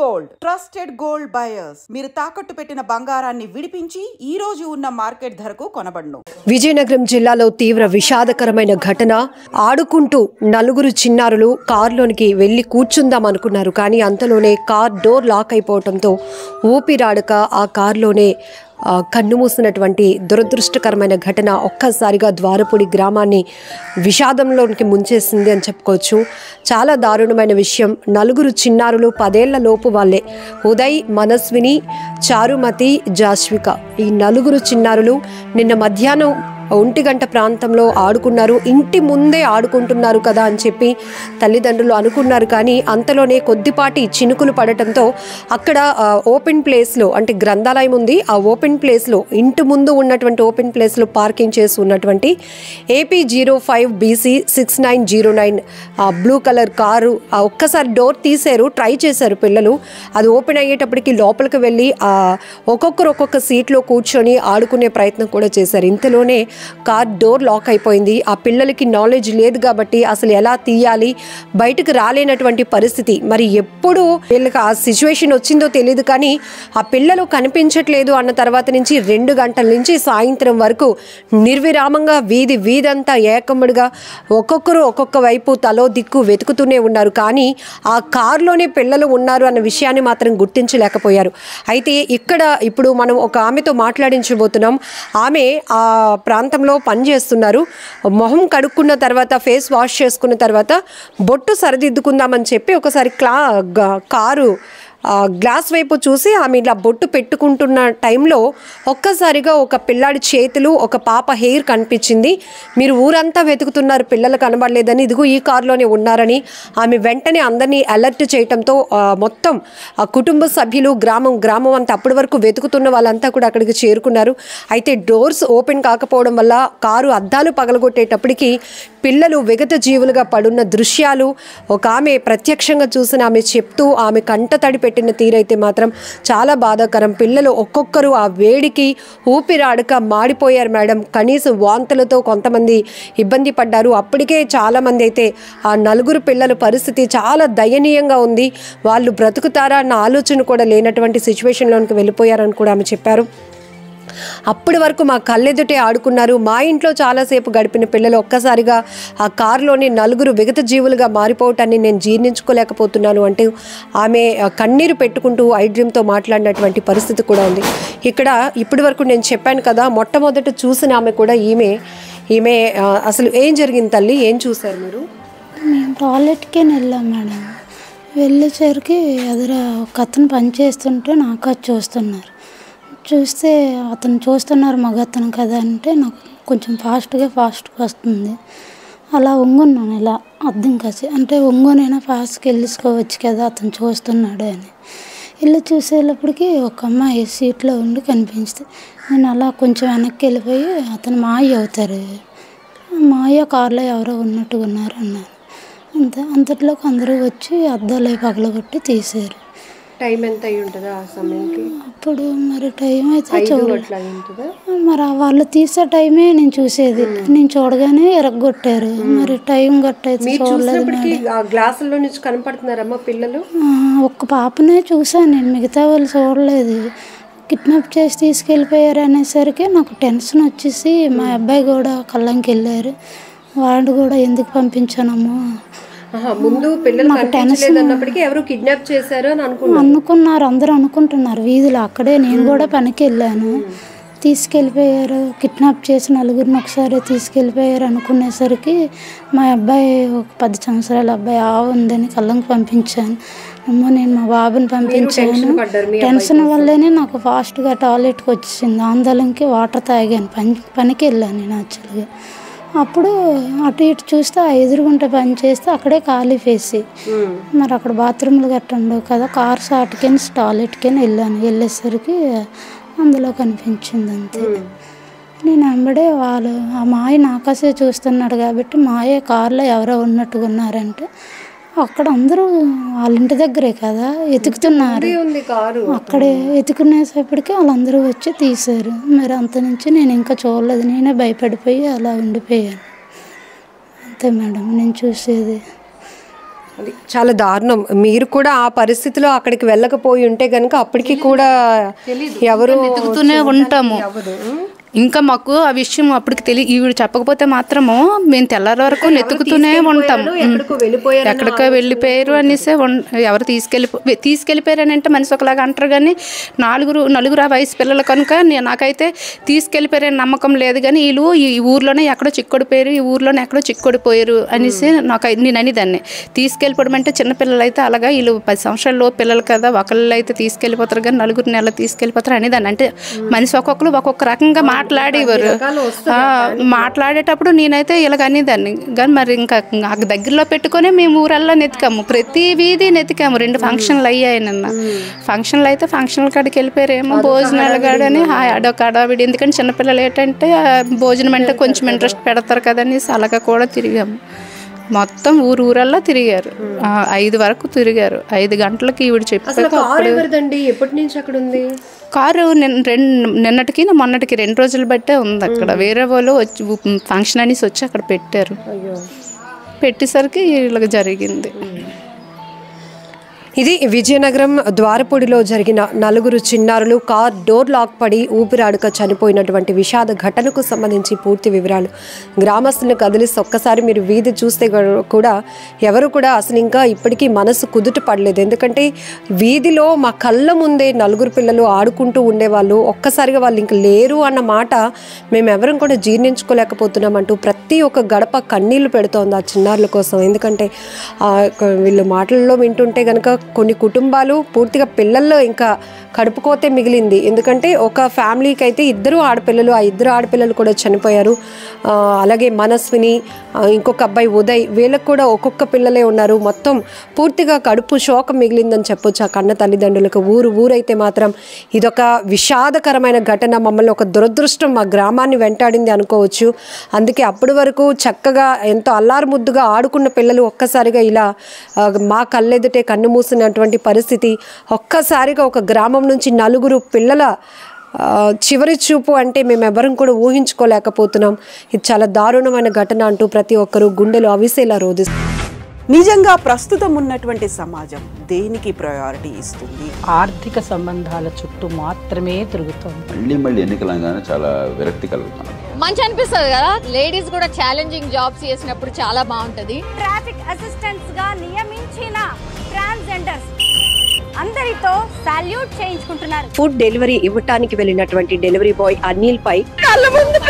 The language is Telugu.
గోల్డ్ ట్రస్టెడ్ గోల్డ్ బయర్స్ మీరు తాకట్టు పెట్టిన బంగారాన్ని విడిపించి ఈ రోజు ఉన్న మార్కెట్ ధరకు కొనబడును. విజయనగరం జిల్లాలో తీవ్ర విషాదకరమైన ఘటన. ఆడుకుంటూ నలుగురు చిన్నారులు కారులోనికి వెళ్లి కూర్చుందాం అనుకున్నారు. కానీ అంతలోనే కార్ డోర్ లాక్ అయిపోవడంతో ఊపిరాడక ఆ కారులోనే కన్నుమూసినటువంటి దురదృష్టకరమైన ఘటన ఒక్కసారిగా ద్వారపూడి గ్రామాన్ని విషాదంలోనికి ముంచేసింది అని చెప్పుకోవచ్చు. చాలా దారుణమైన విషయం. నలుగురు చిన్నారులు 10 ఏళ్ల లోపు వాళ్ళే. ఉదయ్, మనస్విని, చారుమతి, జాస్విక. ఈ నలుగురు చిన్నారులు నిన్న మధ్యాహ్నం 1 గంట ప్రాంతంలో ఆడుకున్నారు. ఇంటి ముందే ఆడుకుంటున్నారు కదా అని చెప్పి తల్లిదండ్రులు అనుకున్నారు. కానీ అంతలోనే కొద్దిపాటి చినుకులు పడటంతో అక్కడ ఓపెన్ ప్లేస్లో, అంటే గ్రంథాలయం ఉంది, ఆ ఓపెన్ ప్లేస్లో ఇంటి ముందు ఉన్నటువంటి ఓపెన్ ప్లేస్లో పార్కింగ్ చేసి ఉన్నటువంటి AP05BC 6909 బ్లూ కలర్ కారు ఒక్కసారి డోర్ తీశారు. ట్రై చేశారు పిల్లలు. అది ఓపెన్ అయ్యేటప్పటికి లోపలికి వెళ్ళి ఒక్కొక్క సీట్లో కూర్చొని ఆడుకునే ప్రయత్నం కూడా చేశారు. ఇంతలోనే కార్ డోర్ లాక్ అయిపోయింది. ఆ పిల్లలకి నాలెడ్జ్ లేదు కాబట్టి అసలు ఎలా తీయాలి, బయటకు రాలేనటువంటి పరిస్థితి. మరి ఎప్పుడు వీళ్ళకి ఆ సిచ్యువేషన్ వచ్చిందో తెలియదు. కానీ ఆ పిల్లలు కనిపించట్లేదు అన్న తర్వాత నుంచి 2 గంటల నుంచి సాయంత్రం వరకు నిర్విరామంగా వీధంతా ఏకమ్మడిగా ఒక్కొక్కరు ఒక్కొక్క వైపు తలో దిక్కు వెతుకుతూనే ఉన్నారు. కానీ ఆ కారులోనే పిల్లలు ఉన్నారు అన్న విషయాన్ని మాత్రం గుర్తించలేకపోయారు. అయితే ఇక్కడ ఇప్పుడు మనం ఒక ఆమెతో మాట్లాడించబోతున్నాం. ఆమె ఆ ప్రాంతంలో పనిచేస్తున్నారు. మొహం కడుక్కున్న తర్వాత, ఫేస్ వాష్ చేసుకున్న తర్వాత బొట్టు సరిదిద్దుకుందామని చెప్పి ఒకసారి కారు గ్లాస్ వైపు చూసి ఆమె ఇలా బొట్టు పెట్టుకుంటున్న టైంలో ఒక్కసారిగా ఒక పిల్లాడి చేతులు, ఒక పాప హెయిర్ కనిపించింది. మీరు ఊరంతా వెతుకుతున్నారు, పిల్లలు కనబడలేదని, ఇదిగో ఈ కారులోనే ఉన్నారని ఆమె వెంటనే అందరినీ అలర్ట్ చేయడంతో మొత్తం కుటుంబ సభ్యులు, గ్రామం అంతా అప్పటి వరకు వెతుకుతున్న వాళ్ళంతా కూడా అక్కడికి చేరుకున్నారు. అయితే డోర్స్ ఓపెన్ కాకపోవడం వల్ల కారు అద్దాలు పగలగొట్టేటప్పటికి పిల్లలు విగత జీవులుగా పడున్న దృశ్యాలు ఒక ఆమె ప్రత్యక్షంగా చూసిన ఆమె చెప్తూ, ఆమె కంట తడి పెట్టిన తీరైతే మాత్రం చాలా బాధాకరం. పిల్లలు ఒక్కొక్కరు ఆ వేడికి ఊపిరాడక మాడిపోయారు మేడం. కనీసం వాంతులతో కొంతమంది ఇబ్బంది పడ్డారు. అప్పటికే చాలామంది అయితే ఆ నలుగురు పిల్లల పరిస్థితి చాలా దయనీయంగా ఉంది. వాళ్ళు బ్రతుకుతారా అన్న ఆలోచన కూడా లేనటువంటి సిచ్యువేషన్లోనికి వెళ్ళిపోయారని కూడా ఆమె చెప్పారు. అప్పటి వరకు మా కళ్ళెదుటే ఆడుకున్నారు. మా ఇంట్లో చాలాసేపు గడిపిన పిల్లలు ఒక్కసారిగా ఆ కారులోని నలుగురు విగత జీవులుగా మారిపోవటాన్ని నేను జీర్ణించుకోలేకపోతున్నాను అంటూ ఆమె కన్నీరు పెట్టుకుంటూ ఐడ్రీమ్తో మాట్లాడినటువంటి పరిస్థితి కూడా ఉంది. ఇక్కడ ఇప్పటి వరకు నేను చెప్పాను కదా, మొట్టమొదట చూసిన ఆమె కూడా ఈమె అసలు ఏం జరిగింది తల్లి, ఏం చూశారు మీరు? మేము టాయిలెట్కే వెళ్ళాం మేడం. వెళ్ళేసరికి ఎదుర ఒక అతను పని చేస్తుంటే నాకు అది చూస్తే అతను చూస్తున్నారు, మగ అతను కదా అంటే నాకు కొంచెం ఫాస్ట్గా వస్తుంది. అలా ఒంగున్నాను, ఇలా అర్థం కాసి, అంటే ఒంగునైనా ఫాస్ట్గా వెళ్ళిసుకోవచ్చు కదా అతను చూస్తున్నాడు అని. ఇల్లు చూసేటప్పటికి ఒక అమ్మాయి సీట్లో ఉండి కనిపించింది. నేను అలా కొంచెం వెనక్కి వెళ్ళిపోయి, అతను మాయ అవుతారు, మాయ కారులో ఎవరో ఉన్నట్టుగా ఉన్నారు అన్నారు. అంతట్లోకి అందరూ వచ్చి అద్దాలు పగలగొట్టి తీశారు. టైం ఎంత అయి ఉంటుంది ఆ సమయంకి? అప్పుడు మరి టైం అయితే మరి వాళ్ళు తీసే టైమే నేను చూసేది. నేను చూడగానే ఎరగొట్టారు. మరి టైం గట్టయితే చూడలేదు. గ్లాసుల్లో నుంచి కనపడుతున్నారమ్మా పిల్లలు? ఒక్క పాపనే చూసాను నేను, మిగతా వాళ్ళు చూడలేదు. కిడ్నాప్ చేసి తీసుకెళ్ళిపోయారు అనేసరికి నాకు టెన్షన్ వచ్చేసి మా అబ్బాయి కూడా కళ్ళంకి వెళ్ళారు. వాడు కూడా ఎందుకు పంపించానమ్మో, ముందు పిల్లలు కనిపించలేదన్నప్పటికీ ఎవరు కిడ్నాప్ చేశారు అని అనుకున్నారు, అందరూ అనుకుంటున్నారు వీధిలో. అక్కడే నేను కూడా పనికి వెళ్ళాను. తీసుకెళ్ళిపోయారు, కిడ్నాప్ చేసి నలుగురిని ఒకసారి తీసుకెళ్ళిపోయారు అనుకునేసరికి మా అబ్బాయి, ఒక 10 సంవత్సరాల అబ్బాయి ఉందని కళ్ళంకి పంపించాను. అమ్మ నేను మా బాబుని పంపించాను. టెన్షన్ వల్లేనే నాకు ఫాస్ట్గా టాయిలెట్కి వచ్చేసింది. ఆందోళనకి వాటర్ తాగాను. పనికి వెళ్ళాను నేను యాక్చువల్గా. అప్పుడు అటు ఇటు చూస్తే ఆ ఎదురుగుంట పని చేస్తే అక్కడే ఖాళీ ఫేసి, మరి అక్కడ బాత్రూమ్లు గట్ట ఉండవు కదా, కార్ షాట్కని టాయిలెట్కని వెళ్ళేసరికి అందులో కనిపించింది అంతే. నేను వెంబడే ఆ మాయ నాకాసే చూస్తున్నాడు కాబట్టి మాయ కారులో ఎవరో ఉన్నట్టుగా ఉన్నారంటే అక్కడ అందరూ వాళ్ళ ఇంటి దగ్గరే కదా ఎతుకుతున్నారు. అక్కడే ఎతుకునేసేపటికి వాళ్ళందరూ వచ్చి తీశారు. మరి అంత నుంచి నేను ఇంకా చూడలేదు. నేనే భయపడిపోయి అలా ఉండిపోయాను అంతే మేడం నేను చూసేది. అది చాలా దారుణం. మీరు కూడా ఆ పరిస్థితిలో అక్కడికి వెళ్ళకపోయి ఉంటే కనుక అప్పటికి కూడా ఎవరు వెతుకుతూనే ఉంటాము. ఇంకా మాకు ఆ విషయం అప్పటికి ఈవిడ చెప్పకపోతే మాత్రము మేము తెల్లారి వరకు వెతుకుతూనే ఉంటాము. ఎక్కడికో వెళ్ళిపోయారు అనేసి ఎవరు తీసుకెళ్ళిపోయారు అని అంటే మనిషి ఒకలాగా అంటారు, కానీ నలుగురు ఆ వయసు పిల్లలు కనుక నాకైతే తీసుకెళ్ళిపోయారని నమ్మకం లేదు. కానీ వీళ్ళు ఈ ఊర్లోనే ఎక్కడో చిక్కుడిపోయారు, ఈ ఊర్లోనే ఎక్కడో చిక్కుడిపోయారు అనేసి నేను అనేదాన్ని. తీసుకెళ్ళిపోవడం అంటే చిన్నపిల్లలు అయితే అలాగా, వీళ్ళు 10 సంవత్సరాల పిల్లలు కదా, ఒకళ్ళు అయితే తీసుకెళ్ళిపోతారు కానీ నలుగురిని ఎలా తీసుకెళ్ళిపోతారు అనేదాన్ని. అంటే మనిషి ఒక్కొక్కరు ఒక్కొక్క రకంగా మాట్లాడేవారు. మాట్లాడేటప్పుడు నేనైతే ఇలాగ అనేదాన్ని. కానీ మరి ఇంకా దగ్గరలో పెట్టుకునే మేము ఊరల్లా నెతికాము, ప్రతి వీధి నెతికాము. 2 ఫంక్షన్లు అయ్యాయి నిన్న. ఫంక్షన్లు అయితే ఫంక్షన్ల కాడికి వెళ్ళిపోయారేమో, భోజనాలు కాడని అడొక అడావిడి. ఎందుకంటే చిన్నపిల్లలు ఏంటంటే భోజనం అంటే కొంచెం ఇంట్రెస్ట్ పెడతారు కదని అలాగా కూడా తిరిగాము. మొత్తం ఊరల్లా తిరిగారు, 5 వరకు తిరిగారు. 5 గంటలకి ఈవిడ చెప్పాక ఎప్పటి నుంచి అక్కడ ఉంది కారు. నిన్నటికి మొన్నటికి 2 రోజులు బట్టే ఉంది అక్కడ. వేరే వాళ్ళు వచ్చి ఫంక్షన్ అనేసి వచ్చి అక్కడ పెట్టారు. పెట్టేసరికి ఇలాగ జరిగింది. ఇది విజయనగరం ద్వారపూడిలో జరిగిన 4 చిన్నారులు కార్ డోర్ లాక్ పడి ఊపిరాడక చనిపోయినటువంటి విషాద ఘటనకు సంబంధించి పూర్తి వివరాలు. గ్రామస్తులను కదిలిస్తే ఒక్కసారి మీరు వీధి చూస్తే కూడా ఎవరు కూడా అసలు ఇంకా ఇప్పటికీ మనసు కుదుట పడలేదు. ఎందుకంటే వీధిలో మా కళ్ళ ముందే 4 పిల్లలు ఆడుకుంటూ ఉండేవాళ్ళు. ఒక్కసారిగా వాళ్ళు ఇంక లేరు అన్న మాట మేము ఎవరం కూడా జీర్ణించుకోలేకపోతున్నామంటూ ప్రతి ఒక్క గడప కన్నీళ్లు పెడుతోంది ఆ చిన్నారుల కోసం. ఎందుకంటే వీళ్ళు మాటల్లో వింటుంటే కనుక కొన్ని కుటుంబాలు పూర్తిగా పిల్లల్లో ఇంకా కడుపుకోతే మిగిలింది. ఎందుకంటే ఒక ఫ్యామిలీకి అయితే 2 ఆడపిల్లలు, ఆ 2 ఆడపిల్లలు కూడా చనిపోయారు. అలాగే మనస్విని, ఇంకొక అబ్బాయి ఉదయ్, వీళ్ళకు కూడా ఒక్కొక్క పిల్లలే ఉన్నారు. మొత్తం పూర్తిగా కడుపు శోకం మిగిలిందని చెప్పొచ్చు ఆ కన్న తల్లిదండ్రులకు. ఊరైతే మాత్రం ఇదొక విషాదకరమైన ఘటన. మమ్మల్ని ఒక దురదృష్టం మా గ్రామాన్ని వెంటాడింది అనుకోవచ్చు. అందుకే అప్పటి వరకు చక్కగా ఎంతో అల్లారు ముద్దుగా ఆడుకున్న పిల్లలు ఒక్కసారిగా ఇలా మా కళ్ళెదుటే కన్ను మూసినటువంటి పరిస్థితి. ఒక్కసారిగా ఒక గ్రామం నుంచి 4 పిల్లల చివరి చూపు అంటే మేము ఎవరం కూడా ఊహించుకోలేకపోతున్నాం. ఇది చాలా దారుణమైన ఘటన అంటూ ప్రతి ఒక్కరూ గుండెలు అవిసేలా రోధిస్తారు. నిజంగా ప్రస్తుతం ఉన్నటువంటి సమాజం దేనికి ప్రయారిటీ ఇస్తుంది? ఆర్థిక సంబంధాల చుట్టూ మాత్రమే తిరుగుతుంది. మళ్ళీ ఎన్నికలంగానే చాలా విరక్తి కలుగుతున్నాం. మంచి అనిపిస్తుంది కదా, లేడీస్ కూడా ఛాలెంజింగ్ జాబ్స్ చేసినప్పుడు చాలా బాగుంటది. ట్రాఫిక్ అసిస్టెంట్స్ గా నియమించిన ట్రాన్స్జెండర్స్ అందరితో సాల్యూట్ చేయించుకుంటున్నారు. ఫుడ్ డెలివరీ ఇవ్వటానికి వెళ్ళినటువంటి డెలివరీ బాయ్ అనిల్ పై కళ్ళ ముందు